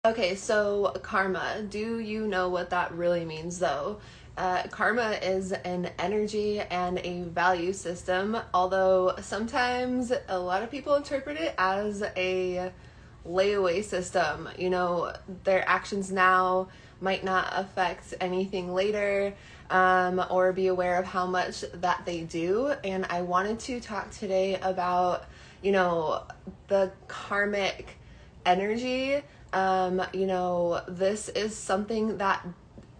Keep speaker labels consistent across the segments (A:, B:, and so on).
A: Okay, so karma. Do you know what that really means, though? Karma is an energy and a value system, although sometimes a lot of people interpret it as a layaway system. You know, their actions now might not affect anything later, or be aware of how much that they do. And I wanted to talk today about, the karmic energy. This is something that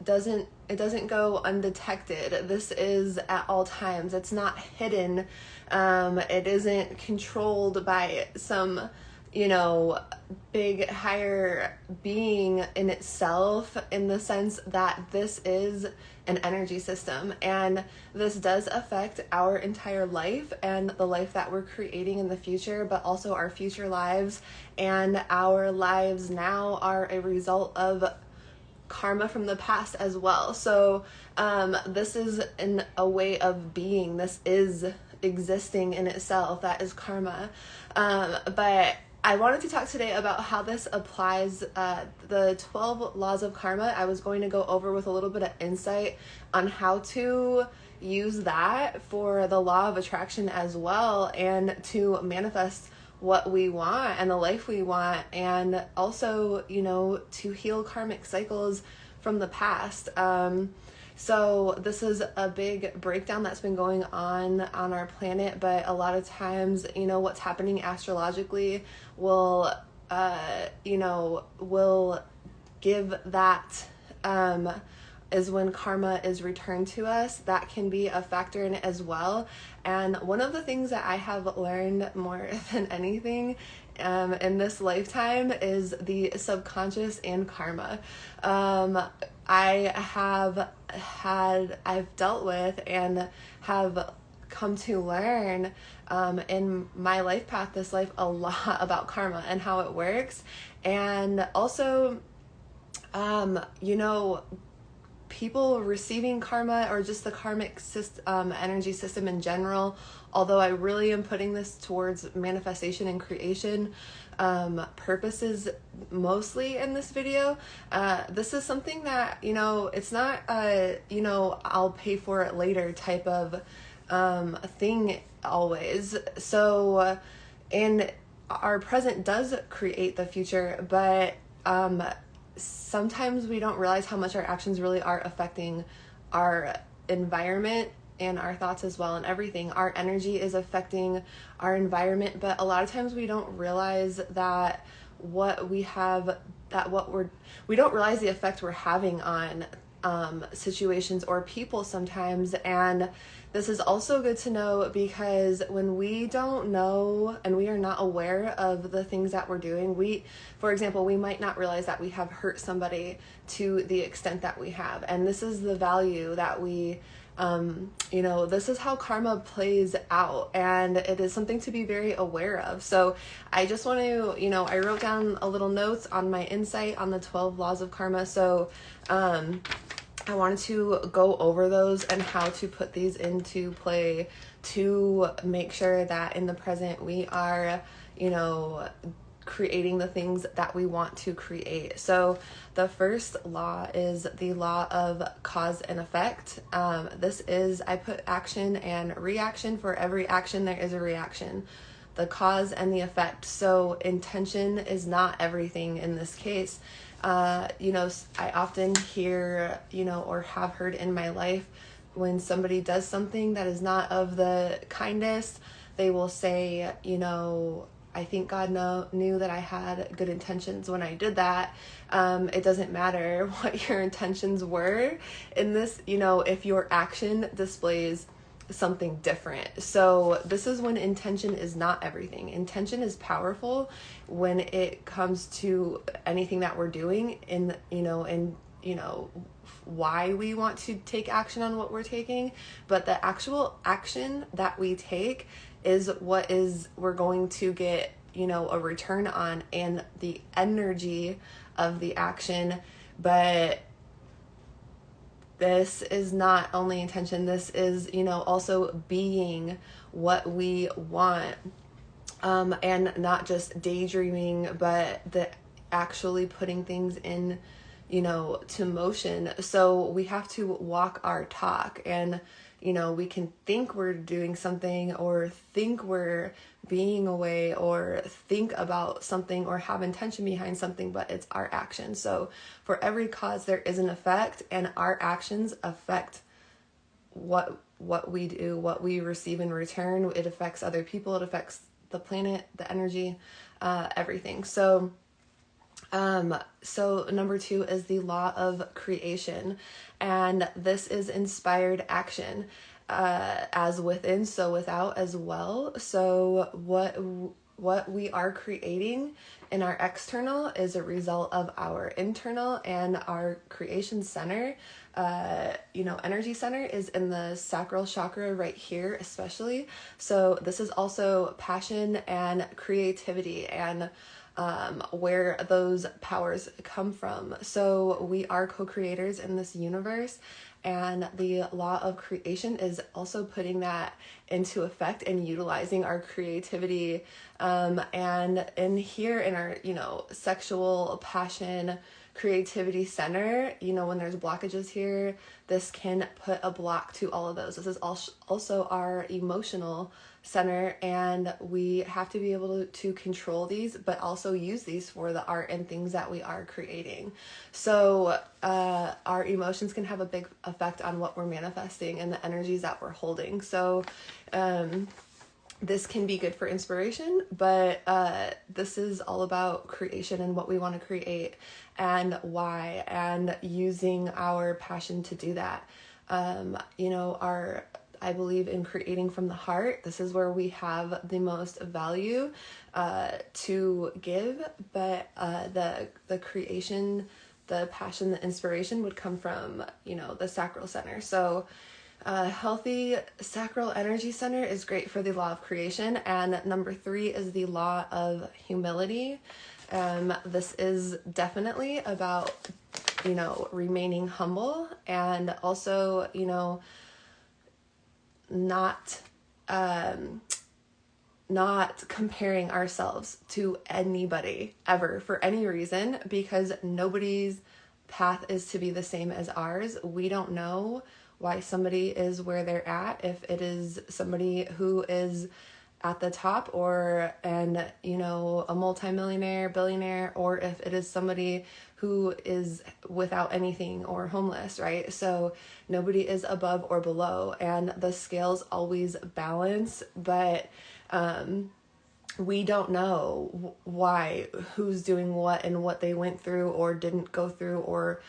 A: doesn't go undetected. This is at all times. It's not hidden. It isn't controlled by some, big higher being in itself, in the sense that this is an energy system, and this does affect our entire life and the life that we're creating in the future, but also our future lives. And our lives now are a result of karma from the past as well. So this is a way of being. This is existing in itself. That is karma. But I wanted to talk today about how this applies, the 12 laws of karma. I was going to go over with a little bit of insight on how to use that for the law of attraction as well, and to manifest what we want and the life we want, and also, to heal karmic cycles from the past. So this is a big breakdown that's been going on our planet, but a lot of times, what's happening astrologically will give that, is when karma is returned to us. That can be a factor in it as well. And one of the things that I have learned more than anything in this lifetime is the subconscious and karma. I've dealt with and have come to learn in my life path, this life, a lot about karma and how it works. And also, people receiving karma, or just the karmic energy system in general, although I really am putting this towards manifestation and creation purposes mostly in this video. This is something that, it's not I'll pay for it later type of thing always. So, and our present does create the future, but sometimes we don't realize how much our actions really are affecting our environment and our thoughts as well, and everything. Our energy is affecting our environment, but a lot of times we don't realize that we don't realize the effect we're having on situations or people sometimes. And this is also good to know, because when we don't know and we are not aware of the things that we're doing, for example, we might not realize that we have hurt somebody to the extent that we have. And this is the value that we, this is how karma plays out, and it is something to be very aware of. So I just want to, I wrote down a little notes on my insight on the 12 laws of karma. So, I wanted to go over those and how to put these into play to make sure that in the present we are, creating the things that we want to create. So the first law is the law of cause and effect. This is, I put action and reaction. For every action, there is a reaction. The cause and the effect. So intention is not everything in this case. I often hear, or have heard in my life, when somebody does something that is not of the kindest, they will say, I think God knew that I had good intentions when I did that. It doesn't matter what your intentions were in this, if your action displays something different. So this is when intention is not everything. Intention is powerful when it comes to anything that we're doing, in why we want to take action on what we're taking. But the actual action that we take is what we're going to get, a return on, and the energy of the action. But this is not only intention, this is, also being what we want, and not just daydreaming, but actually putting things in, to motion. So we have to walk our talk, and we can think we're doing something, or think we're being away, or think about something, or have intention behind something, but it's our actions. So for every cause there is an effect, and our actions affect what we do, what we receive in return. It affects other people, it affects the planet, the energy, everything. So number 2 is the law of creation, and this is inspired action, as within, so without as well. So what we are creating in our external is a result of our internal, and our creation center, energy center, is in the sacral chakra right here, especially. So this is also passion and creativity, and where those powers come from. So we are co-creators in this universe, and the law of creation is also putting that into effect and utilizing our creativity. And in here, in our, sexual passion, creativity center, when there's blockages here, this can put a block to all of those. This is also our emotional center, and we have to be able to control these, but also use these for the art and things that we are creating. So our emotions can have a big effect on what we're manifesting and the energies that we're holding. So this can be good for inspiration, but this is all about creation and what we want to create and why, and using our passion to do that. I believe in creating from the heart. This is where we have the most value to give, but the creation, the passion, the inspiration would come from, the sacral center. So healthy sacral energy center is great for the law of creation. And number 3 is the law of humility. This is definitely about, remaining humble, and also, not comparing ourselves to anybody ever for any reason, because nobody's path is to be the same as ours. We don't know why somebody is where they're at, if it is somebody who is at the top, a multimillionaire, billionaire, or if it is somebody who is without anything or homeless, right? So nobody is above or below, and the scales always balance, but we don't know why, who's doing what, and what they went through or didn't go through, or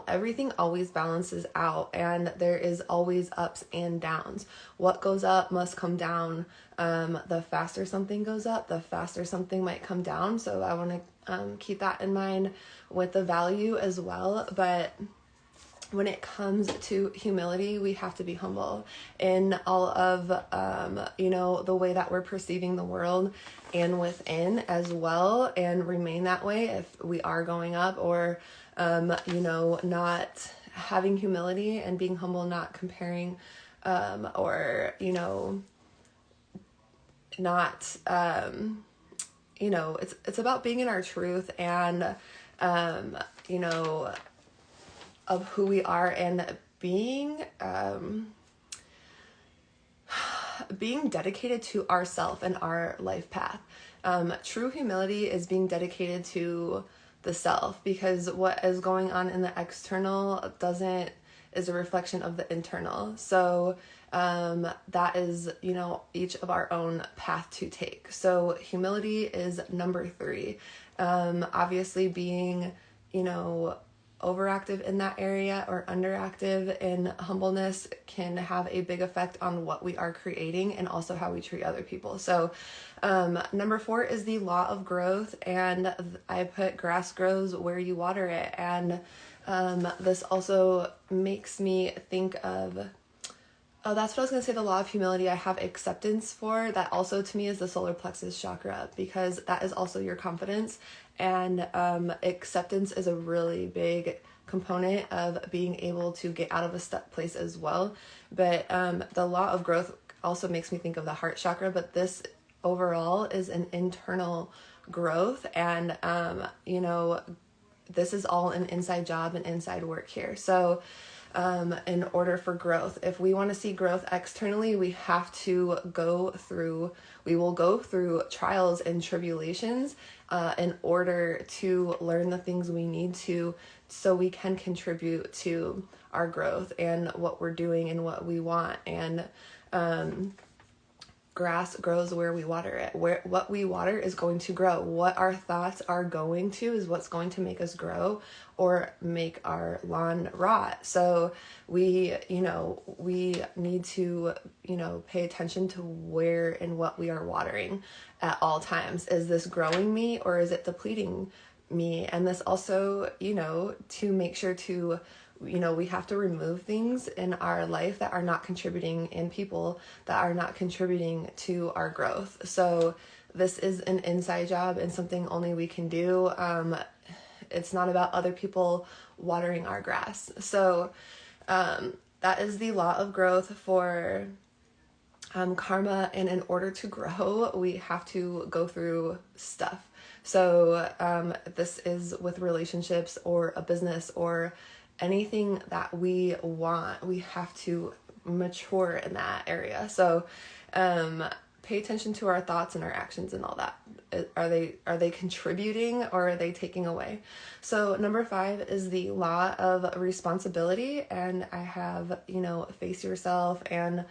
A: everything always balances out, and there is always ups and downs. What goes up must come down. The faster something goes up, the faster something might come down. So I want to keep that in mind with the value as well. But when it comes to humility, we have to be humble in all of, the way that we're perceiving the world and within as well, and remain that way if we are going up, or, not having humility and being humble, not comparing, or, not, it's about being in our truth, and, of who we are, and being dedicated to ourself and our life path. True humility is being dedicated to the self, because what is going on in the external is a reflection of the internal. So that is, each of our own path to take. So humility is number 3. Obviously being, overactive in that area or underactive in humbleness can have a big effect on what we are creating, and also how we treat other people. So number 4 is the law of growth, and I put grass grows where you water it. And this also makes me think of, that's what I was going to say, the law of humility. I have acceptance for that also, to me, is the solar plexus chakra, because that is also your confidence. And acceptance is a really big component of being able to get out of a stuck place as well. But the law of growth also makes me think of the heart chakra, but this overall is an internal growth. And, this is all an inside job and inside work here. So, in order for growth, if we want to see growth externally, we will go through trials and tribulations, in order to learn the things we need to, so we can contribute to our growth and what we're doing and what we want. And, grass grows where we water it. What we water is going to grow. What our thoughts are going to is what's going to make us grow or make our lawn rot. So we need to, pay attention to where and what we are watering at all times. Is this growing me or is it depleting me? And this also, to make sure to, we have to remove things in our life that are not contributing, and people that are not contributing to our growth. So this is an inside job and something only we can do. It's not about other people watering our grass. So that is the law of growth for karma. And in order to grow, we have to go through stuff. So this is with relationships or a business or anything that we want. We have to mature in that area. So pay attention to our thoughts and our actions and all that. Are they contributing or are they taking away? So number 5 is the law of responsibility. And I have, face yourself. And,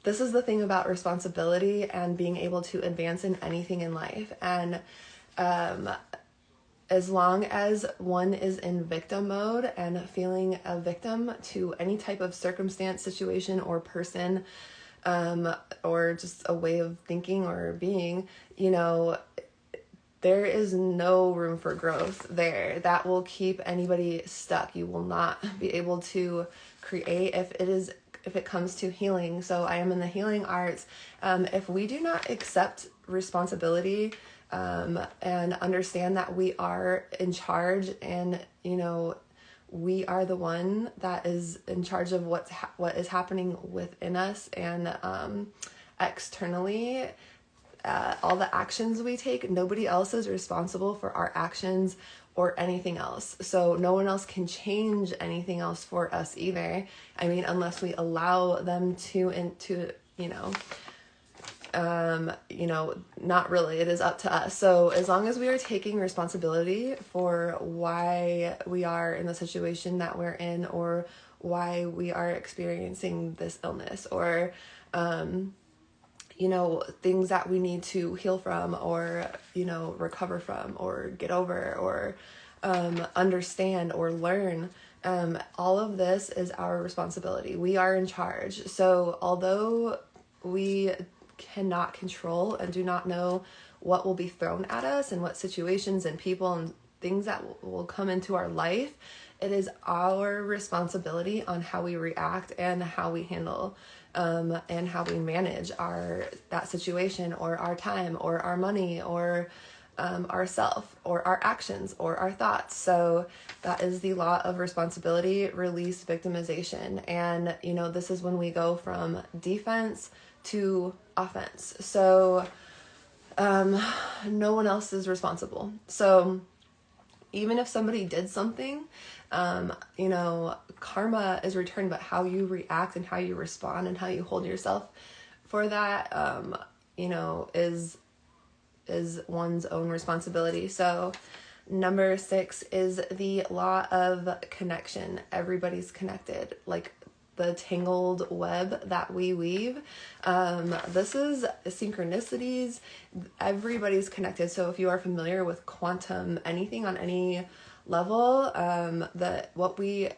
A: this is the thing about responsibility and being able to advance in anything in life. And as long as one is in victim mode and feeling a victim to any type of circumstance, situation, or person, or just a way of thinking or being, there is no room for growth there. That will keep anybody stuck. You will not be able to create if it comes to healing. So I am in the healing arts. If we do not accept responsibility, and understand that we are in charge, and we are the one that is in charge of what is happening within us and externally. All the actions we take, nobody else is responsible for our actions or anything else. So no one else can change anything else for us either. I mean, unless we allow them to not really. It is up to us. So as long as we are taking responsibility for why we are in the situation that we're in, or why we are experiencing this illness, or, things that we need to heal from, or, recover from, or get over, or, understand or learn, all of this is our responsibility. We are in charge. So although we cannot control and do not know what will be thrown at us and what situations and people and things that will come into our life, it is our responsibility on how we react and how we handle and how we manage that situation, or our time, or our money, or ourself, or our actions, or our thoughts. So that is the law of responsibility, release victimization. And this is when we go from defense to offense. So no one else is responsible. So even if somebody did something, karma is returned, but how you react and how you respond and how you hold yourself for that, is one's own responsibility. So number 6 is the law of connection. Everybody's connected, like the tangled web that we weave. This is synchronicities. Everybody's connected. So if you are familiar with quantum anything on any level, that what we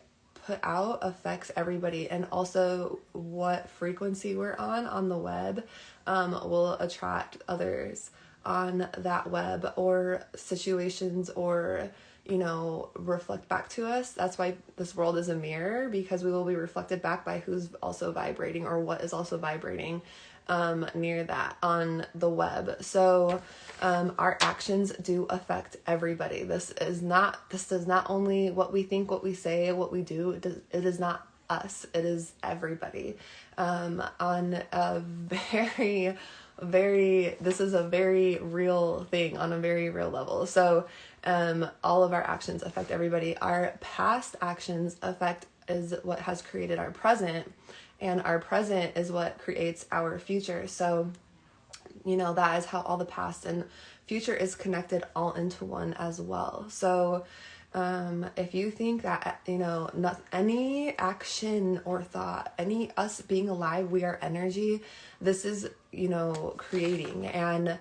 A: put out affects everybody, and also what frequency we're on the web will attract others on that web, or situations, or reflect back to us. That's why this world is a mirror, because we will be reflected back by who's also vibrating, or what is also vibrating near that on the web. So our actions do affect everybody. This does not only what we think, what we say, what we do. It is not us. It is everybody on a very this is a very real thing on a very real level. So all of our actions affect everybody. Our past actions is what has created our present, and our present is what creates our future. So, that is how all the past and future is connected all into one as well. So if you think that, not any action or thought, us being alive, we are energy, this is, creating and,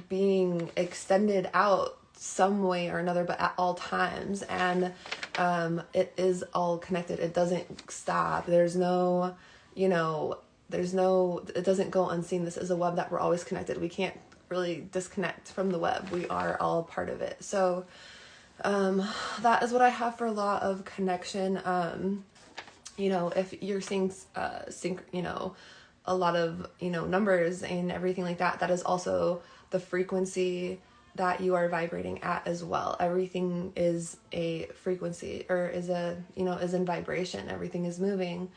A: being extended out some way or another, but at all times. And it is all connected. It doesn't stop. It doesn't go unseen. This is a web that we're always connected. We can't really disconnect from the web. We are all part of it. So that is what I have for law of connection. If you're seeing a lot of numbers and everything like that, that is also the frequency that you are vibrating at as well. Everything is a frequency, or is in vibration. Everything is moving.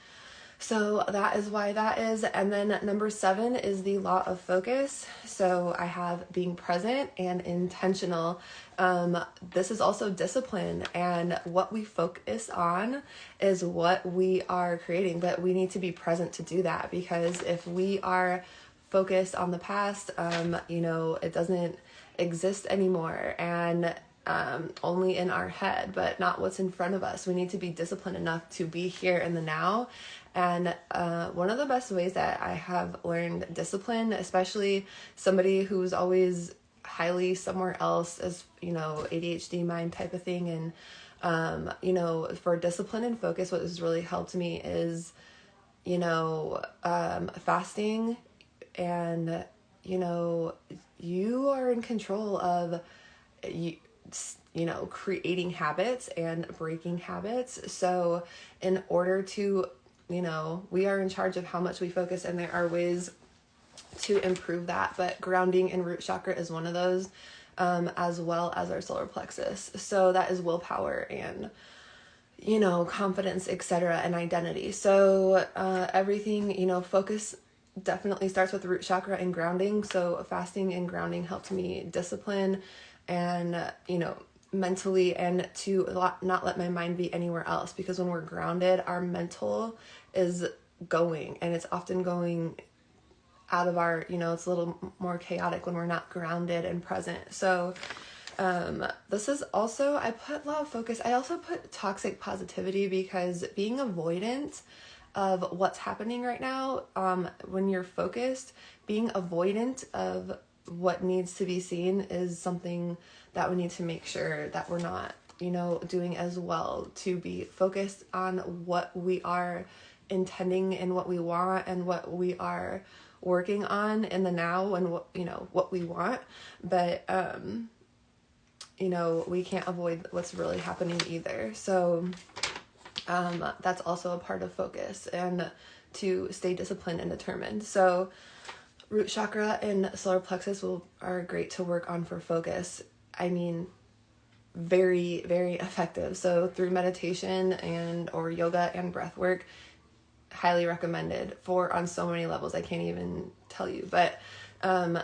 A: So that is why that is. And then number 7 is the law of focus. So I have being present and intentional. This is also discipline, and what we focus on is what we are creating, but we need to be present to do that, because if we are focused on the past, it doesn't exist anymore, and only in our head, but not what's in front of us. We need to be disciplined enough to be here in the now. And one of the best ways that I have learned discipline, especially somebody who's always highly somewhere else, as ADHD mind type of thing, and for discipline and focus, what has really helped me is fasting. And you are in control of creating habits and breaking habits. So in order to, we are in charge of how much we focus, and there are ways to improve that, but grounding and root chakra is one of those, as well as our solar plexus. So that is willpower and, confidence, etc., and identity. So everything, focus definitely starts with root chakra and grounding. So fasting and grounding helped me discipline and, mentally, and to not let my mind be anywhere else, because when we're grounded, our mental is going, and it's often going out of our, it's a little more chaotic when we're not grounded and present. So this is also, I put law of focus. I also put toxic positivity, because being avoidant of what's happening right now, when you're focused, being avoidant of what needs to be seen is something that we need to make sure that we're not, doing as well, to be focused on what we are intending and what we want and what we are working on in the now, and what we want. But, we can't avoid what's really happening either. So, that's also a part of focus, and to stay disciplined and determined. So root chakra and solar plexus are great to work on for focus. I mean, very, very effective. So through meditation or yoga and breath work, highly recommended on so many levels. I can't even tell you. But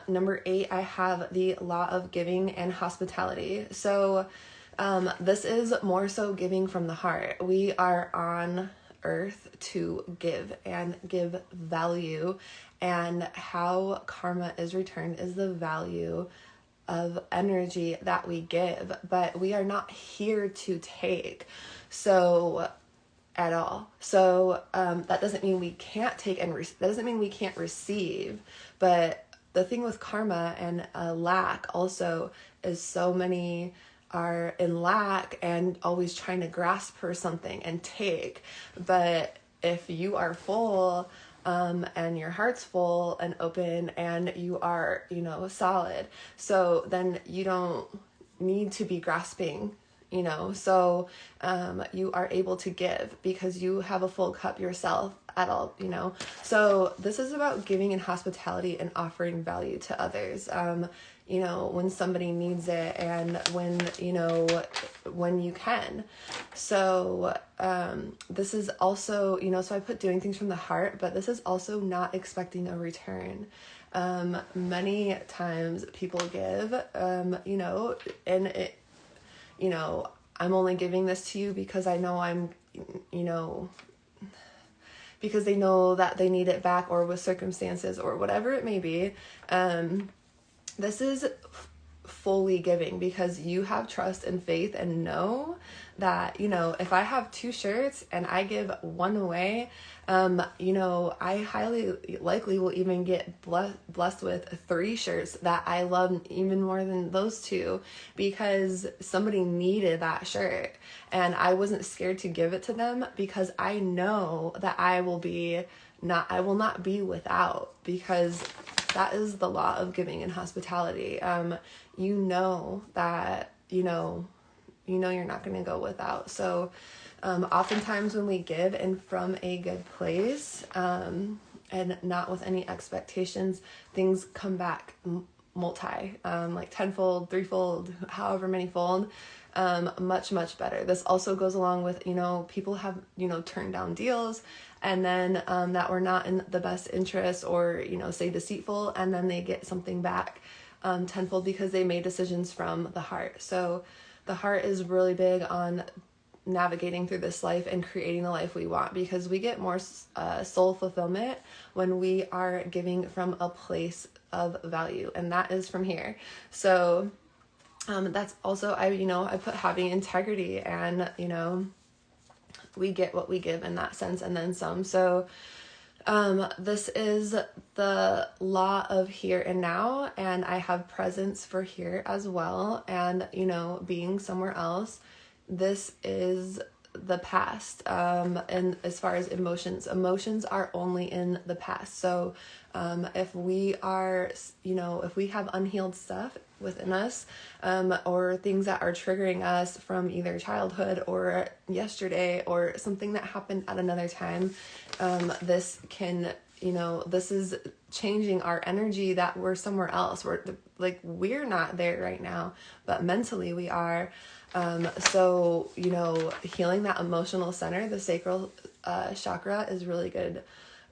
A: number 8, I have the law of giving and hospitality. So this is more so giving from the heart. We are on earth to give and give value, and how karma is returned is the value of energy that we give, but we are not here to take at all. So that doesn't mean we can't take and that doesn't mean we can't receive. But the thing with karma and lack also is so many are in lack and always trying to grasp for something and take. But if you are full, and your heart's full and open, and you are, solid, so then you don't need to be grasping, so you are able to give because you have a full cup yourself at all, So this is about giving and hospitality and offering value to others. when somebody needs it, and when you can. So this is also, so I put doing things from the heart, but this is also not expecting a return. Many times people give, and it, I'm only giving this to you because I know because they know that they need it back, or with circumstances or whatever it may be. This is fully giving because you have trust and faith and know that, if I have 2 shirts and I give one away, I highly likely will even get blessed with 3 shirts that I love even more than those 2, because somebody needed that shirt and I wasn't scared to give it to them, because I know that I will not be without, because that is the law of giving and hospitality. That you're not going to go without. So oftentimes when we give and from a good place, and not with any expectations, things come back multi, like tenfold, threefold, however many fold, much, much better. This also goes along with, people have, turned down deals, and then that were not in the best interest, or, say deceitful, and then they get something back tenfold because they made decisions from the heart. So the heart is really big on navigating through this life and creating the life we want, because we get more soul fulfillment when we are giving from a place of value, and that is from here. So that's also, I put having integrity, and we get what we give in that sense, and then some. So this is the law of here and now, and I have presence for here as well. And, being somewhere else, this is the past. And as far as emotions are only in the past. So, if we are, if we have unhealed stuff within us, or things that are triggering us from either childhood or yesterday or something that happened at another time, this can, this is changing our energy, that we're somewhere else. We're not there right now, but mentally we are. So, healing that emotional center, the sacral chakra, is really good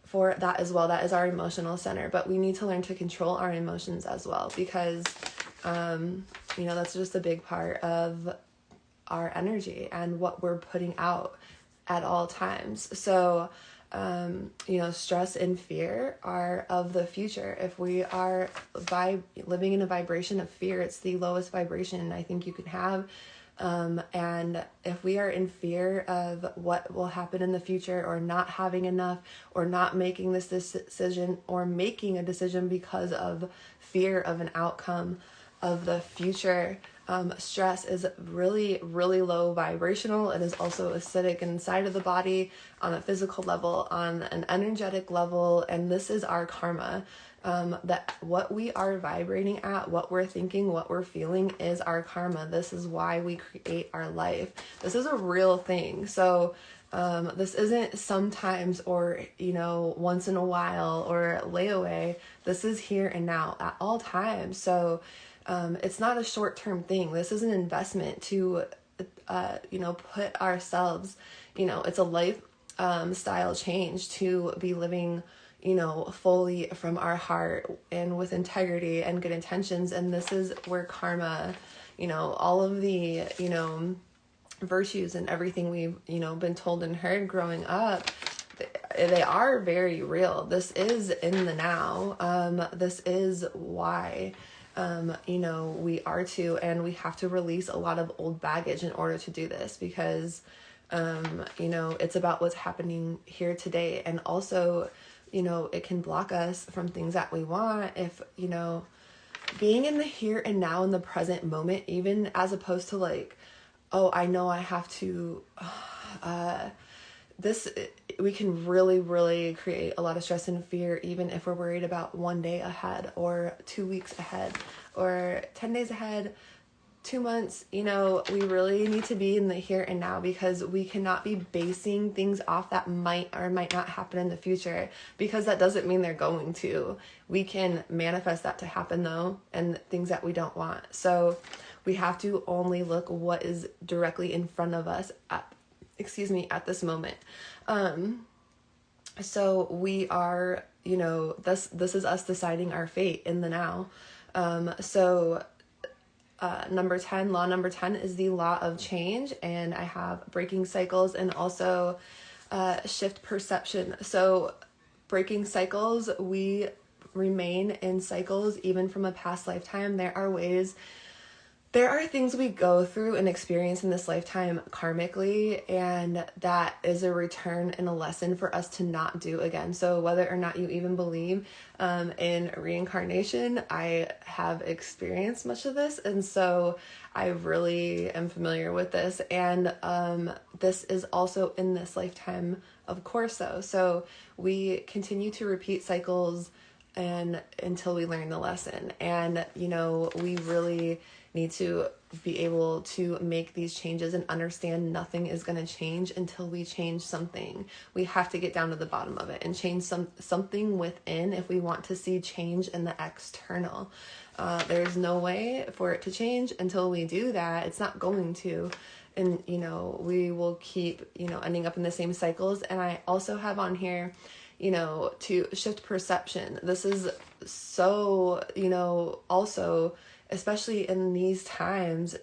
A: for that as well. That is our emotional center, but we need to learn to control our emotions as well, because, that's just a big part of our energy and what we're putting out at all times. So, stress and fear are of the future. If we are living in a vibration of fear, it's the lowest vibration I think you can have. And if we are in fear of what will happen in the future, or not having enough, or not making this decision, or making a decision because of fear of an outcome of the future, stress is really, really low vibrational. It is also acidic inside of the body, on a physical level, on an energetic level, and this is our karma. That what we are vibrating at, what we're thinking, what we're feeling, is our karma. This is why we create our life. This is a real thing. So this isn't sometimes, or once in a while, or layaway. This is here and now at all times. So it's not a short-term thing. This is an investment to put ourselves, it's a life style change to be living fully from our heart and with integrity and good intentions. And this is where karma, all of the, virtues and everything we've, been told and heard growing up, they are very real. This is in the now. This is why, we are to, and we have to release a lot of old baggage in order to do this, because, it's about what's happening here today. And also, it can block us from things that we want if, being in the here and now, in the present moment, even as opposed to like, oh, I know I have to, we can really, really create a lot of stress and fear, even if we're worried about one day ahead, or 2 weeks ahead, or 10 days ahead, 2 months, we really need to be in the here and now, because we cannot be basing things off that might or might not happen in the future, because that doesn't mean they're going to. We can manifest that to happen though, and things that we don't want. So we have to only look what is directly in front of us at this moment. So we are, this is us deciding our fate in the now. Law number 10 is the law of change, and I have breaking cycles and also shift perception. So breaking cycles, we remain in cycles even from a past lifetime. There are things we go through and experience in this lifetime karmically, and that is a return and a lesson for us to not do again. So whether or not you even believe in reincarnation, I have experienced much of this, and so I really am familiar with this. And this is also in this lifetime, of course, though. So we continue to repeat cycles and until we learn the lesson. And, we really need to be able to make these changes and understand nothing is going to change until we change something. We have to get down to the bottom of it and change something within if we want to see change in the external. There's no way for it to change until we do that. It's not going to. And, we will keep, ending up in the same cycles. And I also have on here, to shift perception. This is so, also, especially in these times,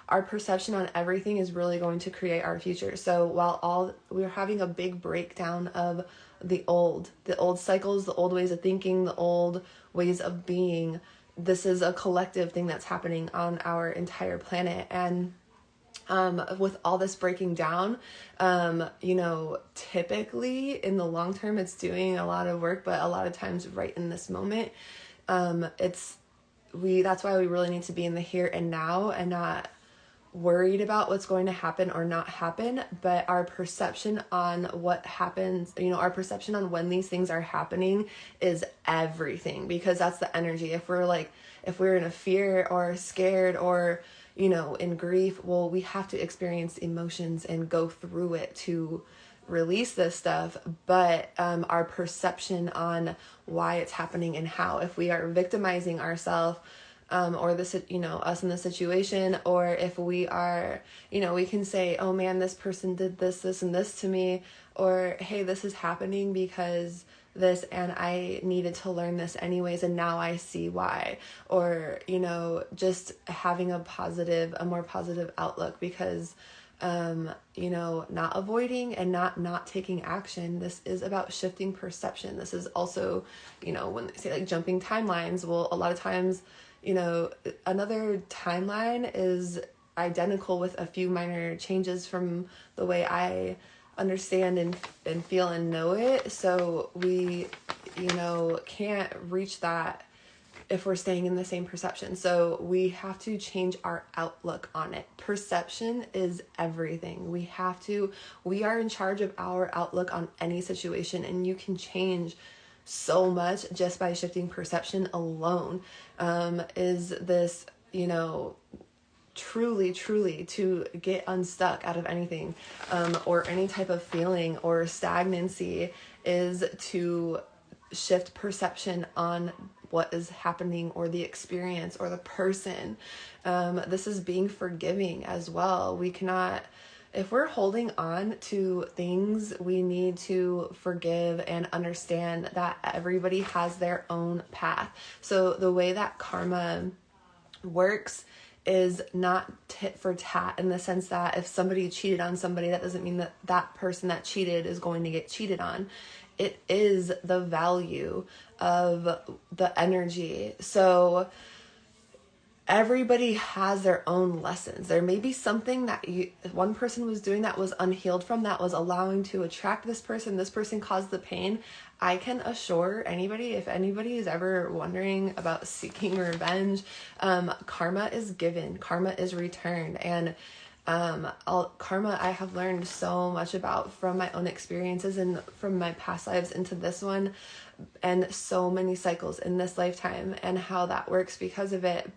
A: our perception on everything is really going to create our future. So while we're having a big breakdown of the old cycles, the old ways of thinking, the old ways of being, this is a collective thing that's happening on our entire planet. And with all this breaking down, typically in the long term, it's doing a lot of work, but a lot of times right in this moment, that's why we really need to be in the here and now and not worried about what's going to happen or not happen, but our perception on what happens, our perception on when these things are happening is everything, because that's the energy. If we're in a fear or scared or, in grief, well, we have to experience emotions and go through it to release this stuff. But our perception on why it's happening and how, if we are victimizing ourselves, or us in the situation, or if we are, we can say, oh man, this person did this, and this to me, or hey, this is happening because this, and I needed to learn this anyways, and now I see why. Or, just having a more positive outlook, because not avoiding and not taking action. This is about shifting perception. This is also, when they say like jumping timelines, well, a lot of times, another timeline is identical with a few minor changes from the way I understand and feel and know it. So we, can't reach that if we're staying in the same perception. So we have to change our outlook on it. Perception is everything. We are in charge of our outlook on any situation, and you can change so much just by shifting perception alone. Is this, truly to get unstuck out of anything, or any type of feeling or stagnancy, is to shift perception on what is happening or the experience or the person. This is being forgiving as well. We cannot, if we're holding on to things, we need to forgive and understand that everybody has their own path. So the way that karma works is not tit for tat, in the sense that if somebody cheated on somebody, that doesn't mean that that person that cheated is going to get cheated on. It is the value of the energy. So everybody has their own lessons. There may be something that one person was doing that was unhealed from, that was allowing to attract this person caused the pain. I can assure anybody, if anybody is ever wondering about seeking revenge, karma is given, karma is returned. And karma I have learned so much about from my own experiences and from my past lives into this one, and so many cycles in this lifetime, and how that works because of it.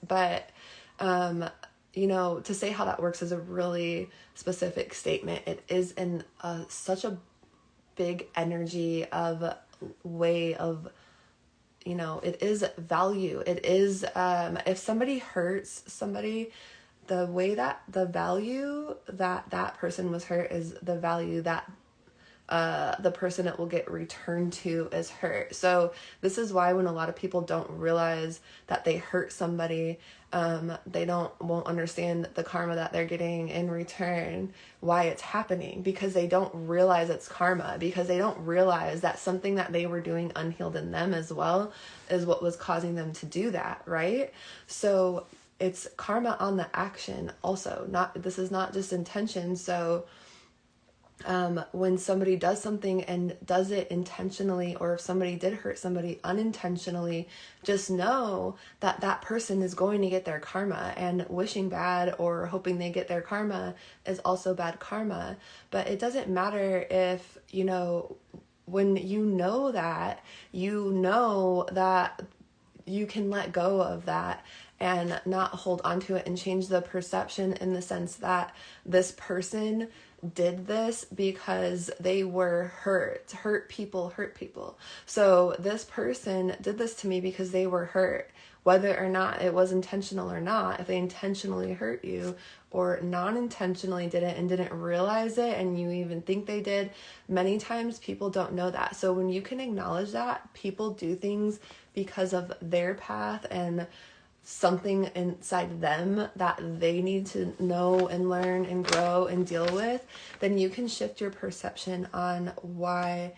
A: But To say how that works is a really specific statement. It is in such a big energy of way of, it is value. It is, if somebody hurts somebody, the way that the value that person was hurt is the value that the person it will get returned to is hurt. So this is why when a lot of people don't realize that they hurt somebody, they won't understand the karma that they're getting in return, why it's happening, because they don't realize it's karma, because they don't realize that something that they were doing unhealed in them as well is what was causing them to do that, right? So it's karma on the action also. This is not just intention. So when somebody does something and does it intentionally, or if somebody did hurt somebody unintentionally, just know that that person is going to get their karma, and wishing bad or hoping they get their karma is also bad karma. But it doesn't matter if, when you know that you can let go of that and not hold on to it, and change the perception in the sense that this person did this because they were hurt people. So this person did this to me because they were hurt, whether or not it was intentional or not. If they intentionally hurt you or non-intentionally did it and didn't realize it, and you even think they did, many times people don't know that. So when you can acknowledge that people do things because of their path and something inside them that they need to know and learn and grow and deal with, then you can shift your perception on why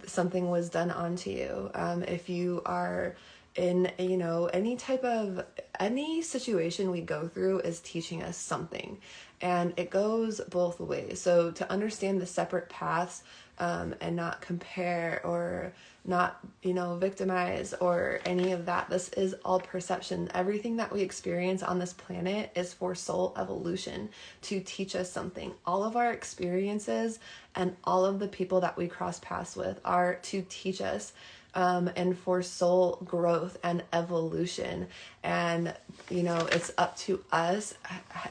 A: something was done onto you. If you are in, any situation we go through is teaching us something, and it goes both ways. So to understand the separate paths, and not compare or not, victimize or any of that. This is all perception. Everything that we experience on this planet is for soul evolution, to teach us something. All of our experiences and all of the people that we cross paths with are to teach us, and for soul growth and evolution. And, it's up to us,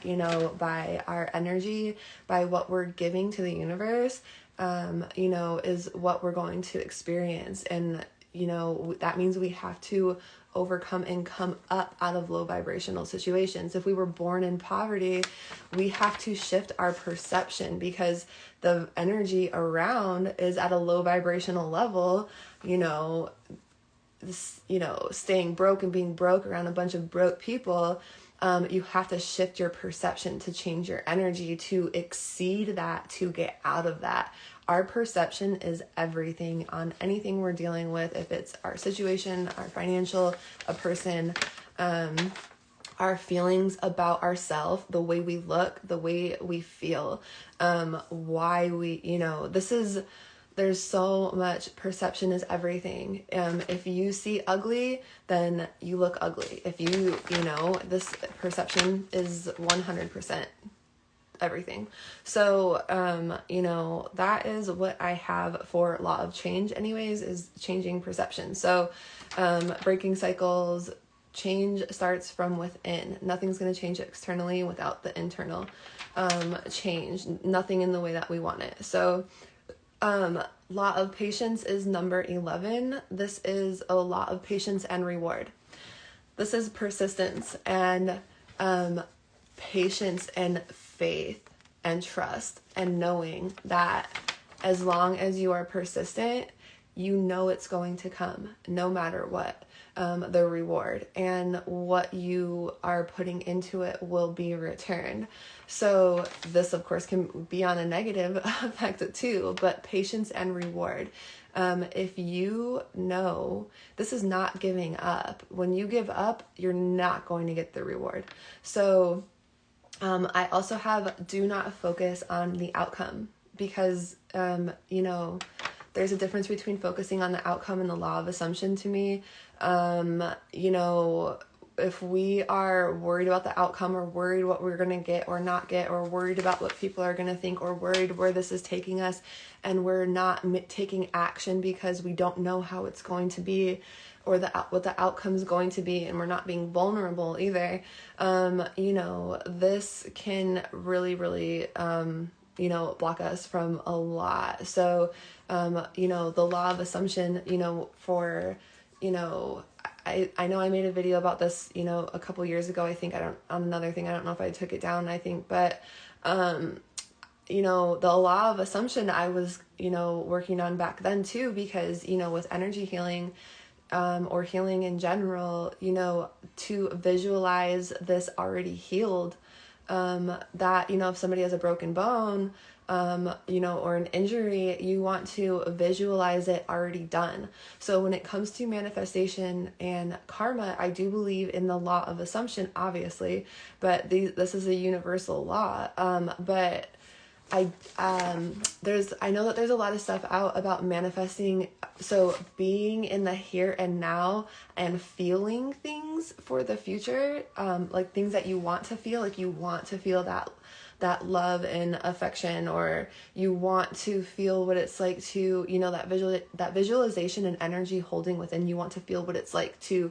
A: by our energy, by what we're giving to the universe, is what we're going to experience. And, that means we have to overcome and come up out of low vibrational situations. If we were born in poverty, we have to shift our perception, because the energy around is at a low vibrational level. Staying broke and being broke around a bunch of broke people, you have to shift your perception to change your energy, to exceed that, to get out of that. Our perception is everything on anything we're dealing with. If it's our situation, our financial, a person, our feelings about ourselves, the way we look, the way we feel, why we, there's so much. Perception is everything. If you see ugly, then you look ugly. If this perception is 100% everything. So, that is what I have for law of change anyways, is changing perception. So, breaking cycles, change starts from within. Nothing's going to change externally without the internal, change. Nothing in the way that we want it. So, law of patience is number 11. This is a law of patience and reward. This is persistence and, patience and faith and trust, and knowing that as long as you are persistent, it's going to come no matter what. The reward and what you are putting into it will be returned. So this, of course, can be on a negative effect too, but patience and reward. If this is not giving up. When you give up, you're not going to get the reward. So I also have do not focus on the outcome, because, there's a difference between focusing on the outcome and the law of assumption to me. If we are worried about the outcome, or worried what we're going to get or not get, or worried about what people are going to think, or worried where this is taking us, and we're not taking action because we don't know how it's going to be, or what the outcome's going to be, and we're not being vulnerable either, this can really, really, block us from a lot. So, the law of assumption, I know I made a video about this, a couple years ago, I think, on another thing, I don't know if I took it down, I think, but, the law of assumption I was, working on back then too, because, with energy healing, or healing in general, to visualize this already healed, that, if somebody has a broken bone, or an injury, you want to visualize it already done. So when it comes to manifestation and karma, I do believe in the law of assumption, obviously, but this is a universal law. But I know that there's a lot of stuff out about manifesting. So being in the here and now and feeling things for the future, like things that you want to feel, like you want to feel that love and affection, or you want to feel what it's like to, that visualization and energy holding within, you want to feel what it's like to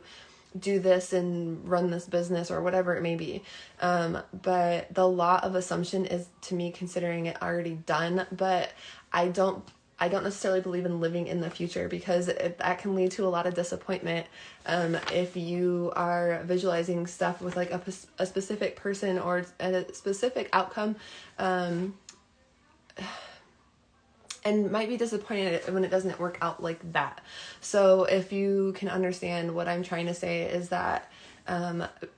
A: do this and run this business or whatever it may be. But the law of assumption is, to me, considering it already done, but I don't necessarily believe in living in the future, because that can lead to a lot of disappointment. If you are visualizing stuff with like a specific person or a specific outcome, and might be disappointed when it doesn't work out like that. So if you can understand what I'm trying to say, is that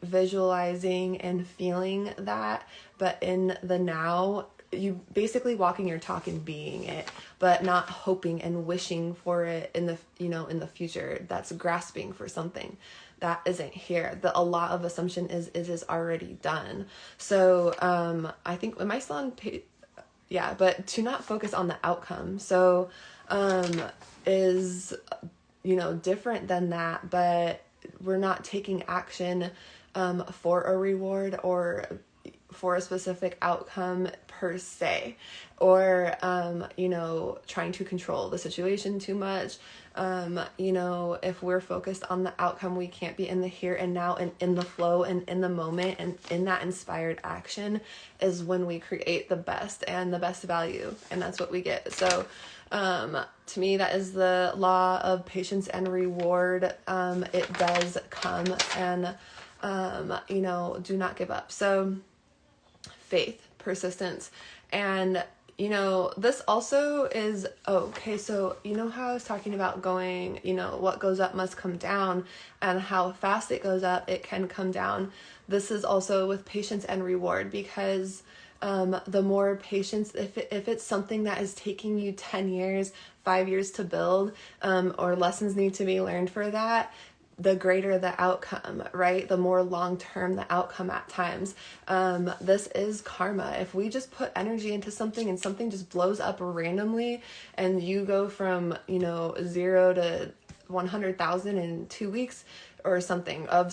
A: visualizing and feeling that, but in the now, you basically walking your talk and being it, but not hoping and wishing for it in the future. That's grasping for something that isn't here. A lot of assumption is already done. So I think, am I still on page? Yeah, but to not focus on the outcome. So, is, different than that, but we're not taking action, for a reward or for a specific outcome per se, or, trying to control the situation too much. If we're focused on the outcome, we can't be in the here and now and in the flow and in the moment, and in that inspired action is when we create the best and the best value, and that's what we get. So, to me, that is the law of patience and reward. It does come, and, do not give up. So faith, persistence, and this also is, okay, so how I was talking about going, what goes up must come down, and how fast it goes up, it can come down. This is also with patience and reward, because the more patience, if it's something that is taking you 10 years, 5 years to build, or lessons need to be learned for that, the greater the outcome, right? The more long-term the outcome at times. This is karma. If we just put energy into something and something just blows up randomly, and you go from, 0 to 100,000 in 2 weeks, or something, I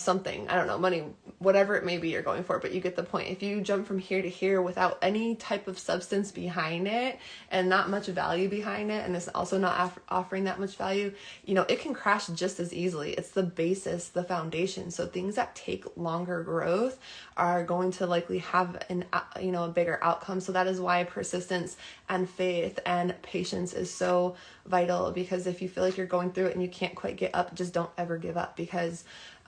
A: don't know, money, whatever it may be you're going for, but you get the point. If you jump from here to here without any type of substance behind it, and not much value behind it, and it's also not offering that much value, it can crash just as easily. It's the basis, the foundation. So things that take longer growth are going to likely have a bigger outcome. So that is why persistence and faith and patience is so vital, because if you feel like you're going through it and you can't quite get up, just don't ever give up, because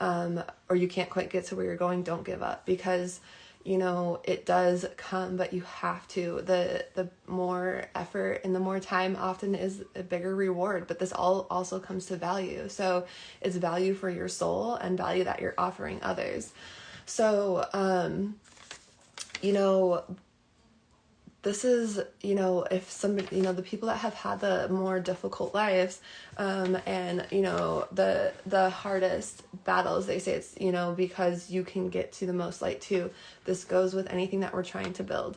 A: or you can't quite get to where you're going, don't give up, because it does come, but you have to. The more effort and the more time often is a bigger reward, but this all also comes to value. So it's value for your soul and value that you're offering others. So this is, if somebody, the people that have had the more difficult lives, and, the hardest battles, they say it's, because you can get to the most light too. This goes with anything that we're trying to build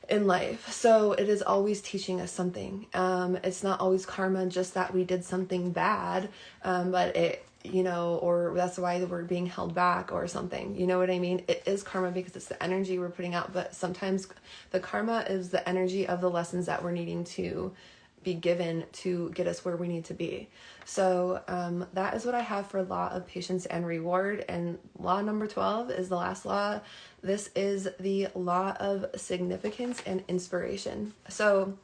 A: in life. So it is always teaching us something. It's not always karma, just that we did something bad, but it, or that's why we're being held back or something. You know what I mean? It is karma because it's the energy we're putting out, but sometimes the karma is the energy of the lessons that we're needing to be given to get us where we need to be. So that is what I have for law of patience and reward. And law number 12 is the last law. This is the law of significance and inspiration. So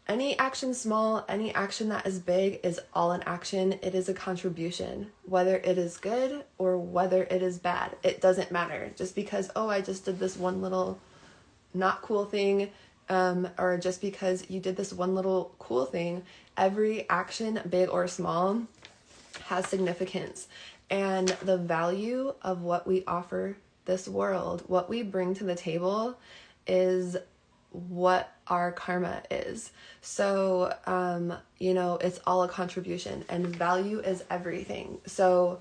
A: any action small, any action that is big is all an action. It is a contribution, whether it is good or whether it is bad. It doesn't matter. Just because, oh, I just did this one little not cool thing, or just because you did this one little cool thing, every action, big or small, has significance. And the value of what we offer this world, what we bring to the table, is what our karma is. So, it's all a contribution, and value is everything. So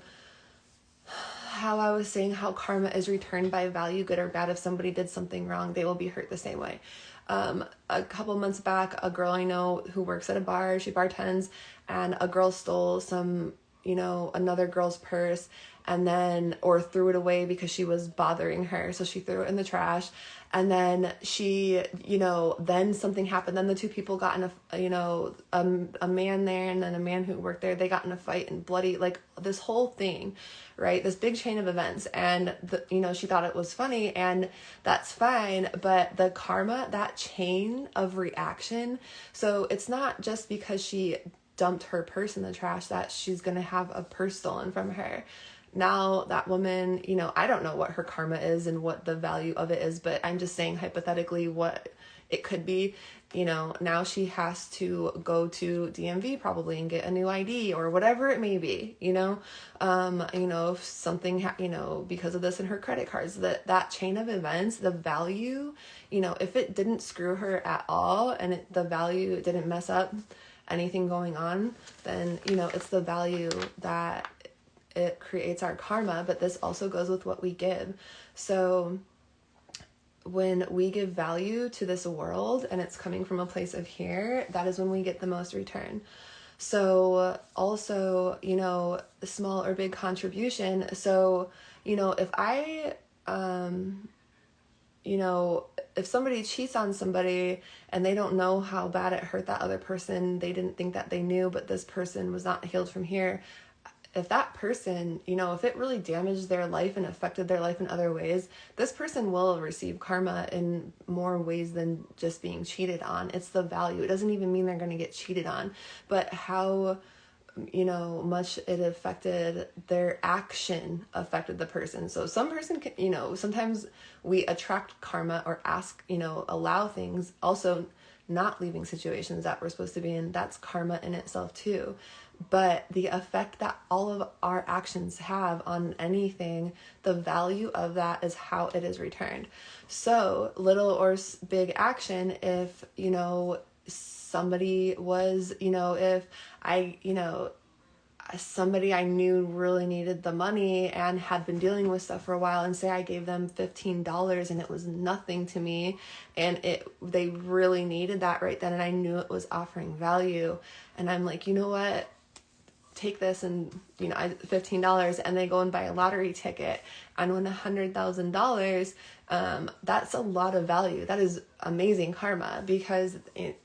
A: how I was saying how karma is returned by value, good or bad, if somebody did something wrong, they will be hurt the same way. A couple months back, a girl I know who works at a bar, she bartends, and a girl stole some, another girl's purse, and then, or threw it away because she was bothering her. So she threw it in the trash, and then she, then something happened. Then the two people got in a man there and then a man who worked there, they got in a fight and bloody, like this whole thing, right? This big chain of events. And she thought it was funny, and that's fine. But the karma, that chain of reaction. So it's not just because she dumped her purse in the trash that she's going to have a purse stolen from her. Now that woman, I don't know what her karma is and what the value of it is, but I'm just saying hypothetically what it could be. Now she has to go to DMV probably and get a new ID or whatever it may be, if something, because of this in her credit cards, that chain of events, the value, if it didn't screw her at all and the value didn't mess up anything going on, then, it's the value that it creates our karma. But this also goes with what we give. So when we give value to this world and it's coming from a place of here, that is when we get the most return. So also, small or big contribution. So, if I, if somebody cheats on somebody and they don't know how bad it hurt that other person, they didn't think that they knew, but this person was not healed from here. If that person, if it really damaged their life and affected their life in other ways, this person will receive karma in more ways than just being cheated on. It's the value. It doesn't even mean they're going to get cheated on, but how, much it affected their action affected the person. So some person can, sometimes we attract karma or ask, allow things, also not leaving situations that we're supposed to be in. That's karma in itself too. But the effect that all of our actions have on anything, the value of that is how it is returned. So little or big action, if, somebody was, if I, somebody I knew really needed the money and had been dealing with stuff for a while, and say I gave them $15 and it was nothing to me, and they really needed that right then, and I knew it was offering value, and I'm like, you know what, take this, and $15, and they go and buy a lottery ticket and win $100,000. That's a lot of value. That is amazing karma, because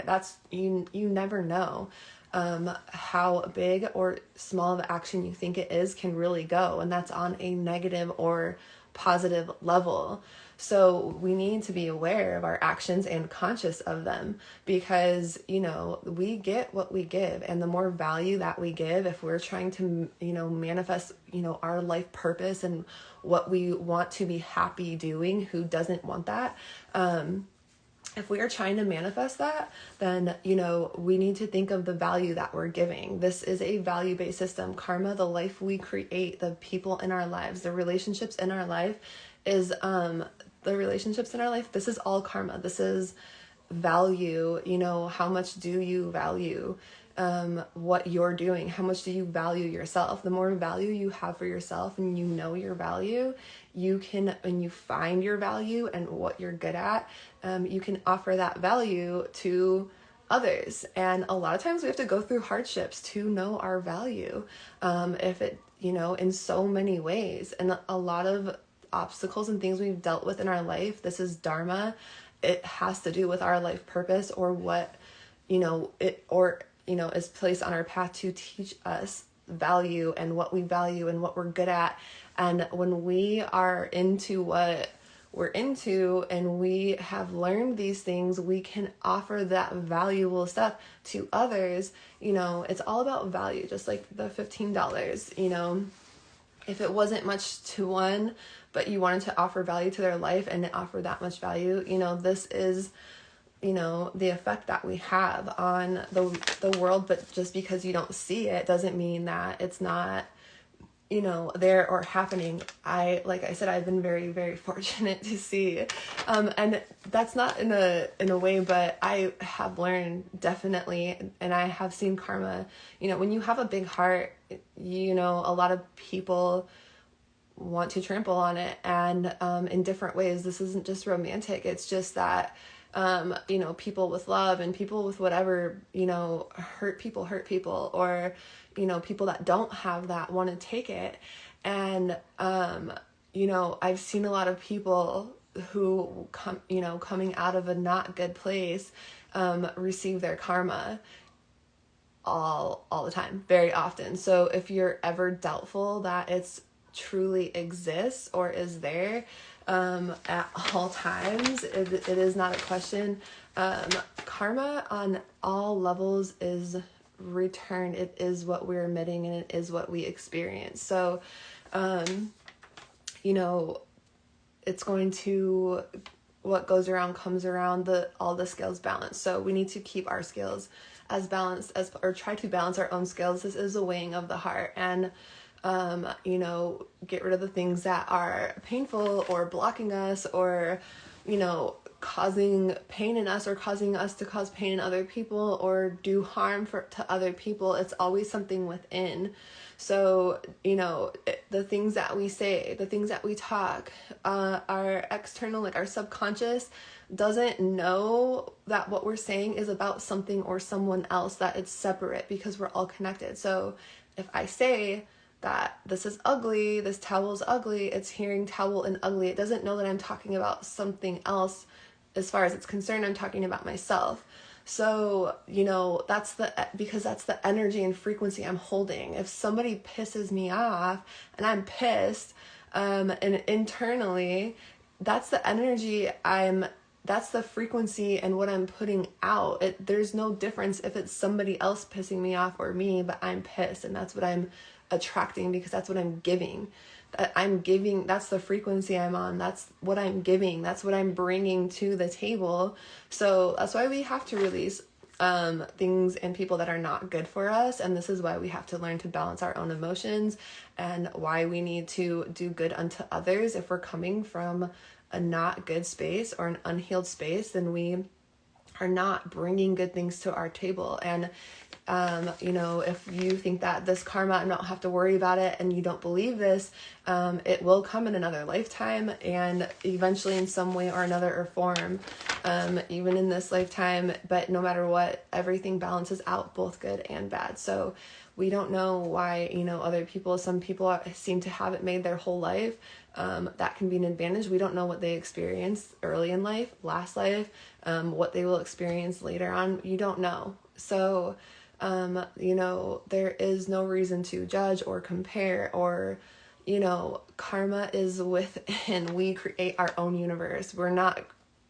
A: that's you never know how big or small of action you think it is can really go, and that's on a negative or positive level. So we need to be aware of our actions and conscious of them, because, we get what we give, and the more value that we give, if we're trying to, manifest, our life purpose and what we want to be happy doing, who doesn't want that? If we are trying to manifest that, then, we need to think of the value that we're giving. This is a value-based system. Karma, the life we create, the people in our lives, the relationships in our life is, this is all karma. This is value. How much do you value what you're doing? How much do you value yourself? The more value you have for yourself, and your value, you can, when you find your value and what you're good at, you can offer that value to others. And a lot of times we have to go through hardships to know our value, in so many ways. And a lot of obstacles and things we've dealt with in our life, this is dharma. It has to do with our life purpose, or what is placed on our path to teach us value and what we value and what we're good at. And when we are into what we're into and we have learned these things, we can offer that valuable stuff to others. It's all about value, just like the $15, if it wasn't much to one, but you wanted to offer value to their life and offer that much value, this is, the effect that we have on the world. But just because you don't see it doesn't mean that it's not, there or happening. Like I said, I've been very, very fortunate to see, and that's not in a way, but I have learned definitely, and I have seen karma, when you have a big heart, a lot of people want to trample on it, and in different ways. This isn't just romantic. It's just that, people with love and people with whatever, hurt people, or, people that don't have that want to take it. And, I've seen a lot of people who coming out of a not good place, receive their karma all the time, very often. So if you're ever doubtful that it's truly exists or is there, at all times, it is not a question. Karma on all levels is returned. It is what we're emitting, and it is what we experience. So, it's going to, what goes around comes around. All the scales balance. So we need to keep our scales as balanced or try to balance our own scales. This is a weighing of the heart, and get rid of the things that are painful or blocking us, or, causing pain in us, or causing us to cause pain in other people, or do harm to other people. It's always something within. So, the things that we say, the things that we talk, our external, like our subconscious doesn't know that what we're saying is about something or someone else, that it's separate, because we're all connected. So if I say that this is ugly, this towel is ugly, it's hearing towel and ugly, it doesn't know that I'm talking about something else. As far as it's concerned, I'm talking about myself. So, because that's the energy and frequency I'm holding. If somebody pisses me off and I'm pissed, and internally, that's the energy that's the frequency and what I'm putting out. There's no difference if it's somebody else pissing me off or me, but I'm pissed, and that's what I'm attracting, because that's what I'm giving. That's the frequency I'm on. That's what I'm giving. That's what I'm bringing to the table. So that's why we have to release things and people that are not good for us. And this is why we have to learn to balance our own emotions, and why we need to do good unto others. If we're coming from a not good space or an unhealed space, then we are not bringing good things to our table. And if you think that this karma, I don't have to worry about it, and you don't believe this, it will come in another lifetime, and eventually in some way or another or form, even in this lifetime. But no matter what, everything balances out, both good and bad. So we don't know why, some people seem to have it made their whole life. That can be an advantage. We don't know what they experienced early in life, last life, what they will experience later on. You don't know. So, there is no reason to judge or compare, or, karma is within. We create our own universe. We're not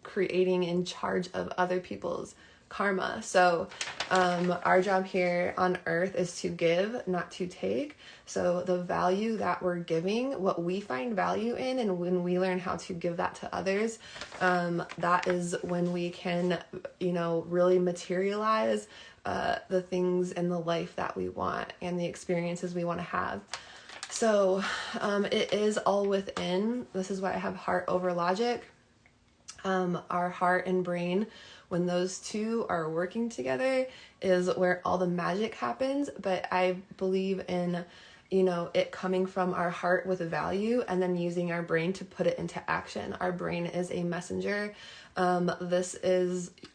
A: creating in charge of other people's karma. So, our job here on earth is to give, not to take. So the value that we're giving, what we find value in, and when we learn how to give that to others, that is when we can, really materialize the things in the life that we want and the experiences we want to have. So it is all within. This is why I have heart over logic. Our heart and brain, when those two are working together, is where all the magic happens. But I believe in, it coming from our heart with value, and then using our brain to put it into action. Our brain is a messenger. Our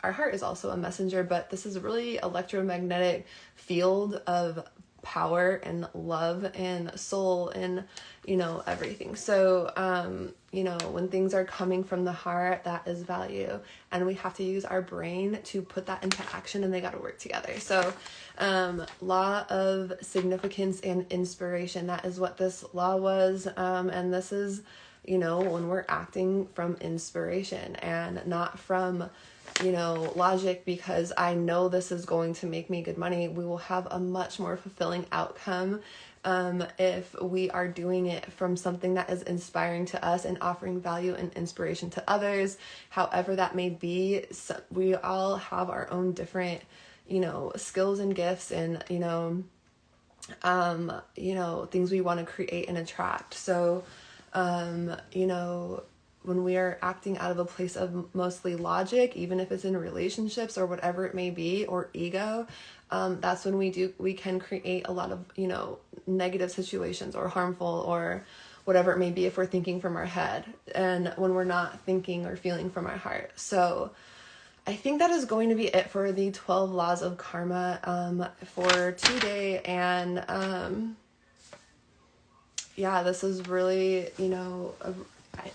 A: heart is also a messenger, but this is really electromagnetic field of power and love and soul and, you know, everything. So, you know, when things are coming from the heart, that is value. And we have to use our brain to put that into action, and they got to work together. So, law of significance and inspiration, that is what this law was. And this is, you know, when we're acting from inspiration and not from, you know, logic, because I know this is going to make me good money. We will have a much more fulfilling outcome if we are doing it from something that is inspiring to us and offering value and inspiration to others, however that may be. So we all have our own different, you know, skills and gifts and, you know, things we want to create and attract. So, you know, when we are acting out of a place of mostly logic, even if it's in relationships or whatever it may be, or ego, that's when we can create a lot of, you know, negative situations or harmful or whatever it may be if we're thinking from our head and when we're not thinking or feeling from our heart. So I think that is going to be it for the 12 laws of karma for today. And yeah, this is really, you know,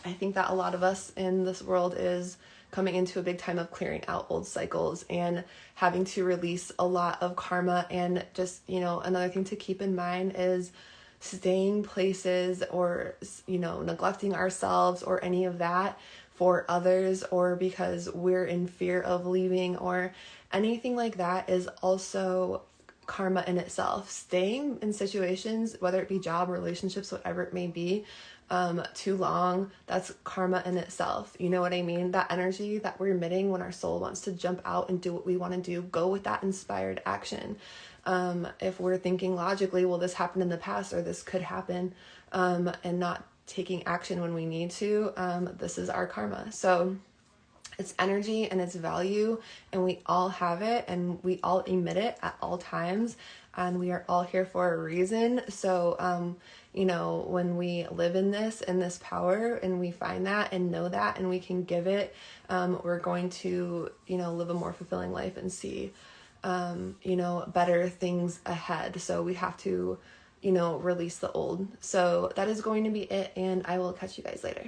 A: I think that a lot of us in this world is coming into a big time of clearing out old cycles and having to release a lot of karma. And just, you know, another thing to keep in mind is staying places or, you know, neglecting ourselves or any of that for others, or because we're in fear of leaving or anything like that, is also karma in itself. Staying in situations, whether it be job, relationships, whatever it may be, too long, that's karma in itself. You know what I mean? That energy that we're emitting when our soul wants to jump out and do what we want to do, go with that inspired action. If we're thinking logically, well, this happened in the past or this could happen, and not taking action when we need to, this is our karma. So it's energy and it's value, and we all have it and we all emit it at all times, and we are all here for a reason. So, you know, when we live in this power and we find that and know that and we can give it, we're going to, you know, live a more fulfilling life and see, you know, better things ahead. So we have to, you know, release the old. So that is going to be it, and I will catch you guys later.